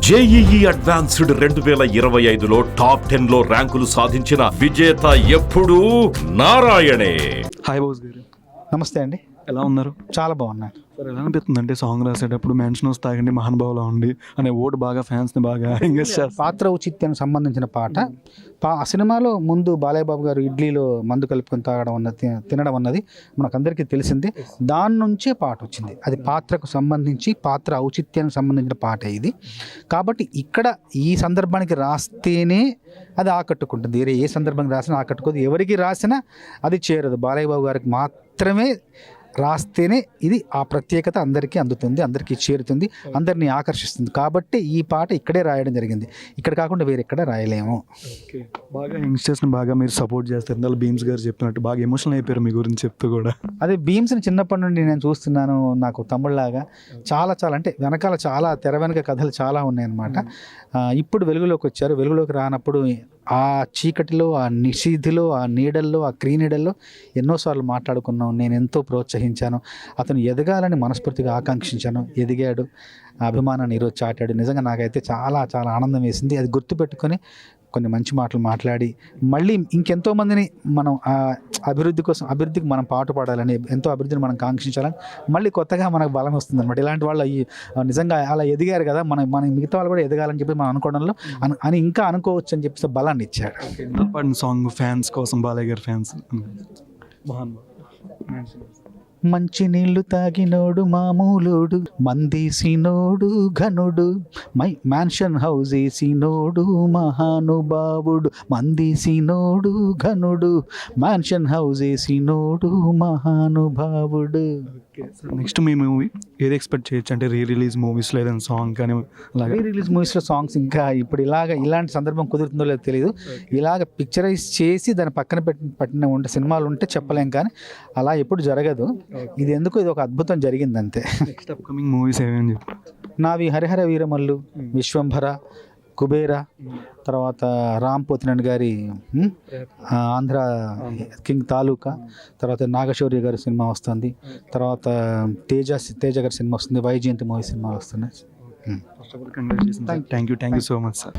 JEE advanced 2025లో top 10లో ర్యాంకులు సాధించిన విజేత ఎప్పుడూ నారాయణే. హాయ్ బాస్ గారు, నమస్తే అండి. ఎలా ఉన్నారు? చాలా బాగున్నాను సార్. ఎలా అనిపిస్తుంది అంటే సాంగ్ రాసేటప్పుడు మెన్షన్ వస్తాయండి మహానుభావులా ఉండి అనే ఓటు బాగా ఫ్యాన్స్ని బాగా ఎంగేజ్ చేస్తారు. పాత్ర ఔచిత్యానికి సంబంధించిన పాట. ఆ సినిమాలో ముందు బాలయ్య బాబు గారు ఇడ్లీలో మందు కలుపుకొని తాగడం అన్నది తినడం అన్నది మనకందరికీ తెలిసింది. దాని నుంచే పాట వచ్చింది. అది పాత్రకు సంబంధించి పాత్ర ఔచిత్యానికి సంబంధించిన పాట ఇది. కాబట్టి ఇక్కడ ఈ సందర్భానికి రాస్తేనే అది ఆకట్టుకుంటుంది. వేరే ఏ సందర్భానికి రాసినా ఆకట్టుకోదు. ఎవరికి రాసినా అది చేరదు. బాలయ్య బాబు గారికి మాత్రమే రాస్తేనే ఇది ఆ ప్రత్యేకత అందరికీ అందుతుంది, అందరికీ చేరుతుంది, అందరినీ ఆకర్షిస్తుంది. కాబట్టి ఈ పాట ఇక్కడే రాయడం జరిగింది. ఇక్కడ కాకుండా వేరెక్కడ రాయలేము. ఓకే, బాగా యంగ్స్టర్స్ని బాగా మీరు సపోర్ట్ చేస్తారు. ఇందులో భీమ్స్ గారు చెప్పినట్టు బాగా ఎమోషనల్ అయిపోయారు మీ గురించి చెప్తూ కూడా. అదే భీమ్స్ని చిన్నప్పటి నుండి నేను చూస్తున్నాను. నాకు తమ్ముళ్ళలాగా చాలా అంటే వెనకాల చాలా తెర వెనక కథలు చాలా ఉన్నాయన్నమాట. ఇప్పుడు వెలుగులోకి వచ్చారు. వెలుగులోకి రానప్పుడు ఆ చీకటిలో, ఆ నిషీధిలో, ఆ నీడల్లో, ఆ క్రీనీడల్లో ఎన్నోసార్లు మాట్లాడుకున్నాం. నేను ఎంతో ప్రోత్సహించాను. అతను ఎదగాలని మనస్ఫూర్తిగా ఆకాంక్షించాను. ఎదిగాడు, అభిమానాన్ని ఈరోజు చాటాడు. నిజంగా నాకైతే చాలా ఆనందం వేసింది. అది గుర్తుపెట్టుకొని కొన్ని మంచి మాటలు మాట్లాడి మళ్ళీ ఇంకెంతోమందిని మనం అభివృద్ధికి మనం పాటు పాడాలని, ఎంతో అభివృద్ధిని మనం కాంక్షించాలని మళ్ళీ కొత్తగా మనకు బలం వస్తుంది అనమాట. ఇలాంటి వాళ్ళు నిజంగా అలా ఎదిగారు కదా, మన మిగతా వాళ్ళు కూడా ఎదగాలని చెప్పి మనం అనుకోవడంలో అని ఇంకా అనుకోవచ్చు అని చెప్పి బలాన్ని ఇచ్చాడు. పాడిన సాంగ్ ఫ్యాన్స్ కోసం, బాలయ్య గారి ఫ్యాన్స్. మంచి నీళ్లు తాగినోడు మామూలుడు, మందేసినోడు ఘనుడు, మ్యాన్షన్ హౌస్ వేసినోడు మహానుభావుడు, మందేసినోడు ఘనుడు, మ్యాన్షన్ హౌస్ వేసినోడు మహానుభావుడు. నెక్స్ట్ మీ మూవీ ఏది ఎక్స్పెక్ట్ చేయొచ్చు? అంటే రిలీజ్ మూవీస్లో ఏదైనా సాంగ్ కానీ అలాగే. రిలీజ్ మూవీస్లో సాంగ్స్ ఇంకా ఇప్పుడు ఇలాంటి సందర్భం కుదురుతుందో లేదో తెలియదు. ఇలాగ పిక్చరైజ్ చేసి దాని పక్కన పట్టిన ఉంటే సినిమాలు ఉంటే చెప్పలేం, కానీ అలా ఎప్పుడు జరగదు. ఇది ఒక అద్భుతం జరిగింది అంతే. నెక్స్ట్ అప్కమింగ్ మూవీస్ ఏమేమి చెప్పు? నావి హరిహర వీరమల్లు, విశ్వంభర, కుబేర, తర్వాత రామ్ పోతినేని గారి ఆంధ్ర కింగ్ తాలూకా, తర్వాత నాగశౌర్య గారి సినిమా వస్తుంది, తర్వాత తేజ గారి సినిమా వస్తుంది, వైజయంతి మూవీ సినిమా వస్తున్నాయి. Thank you so much sir.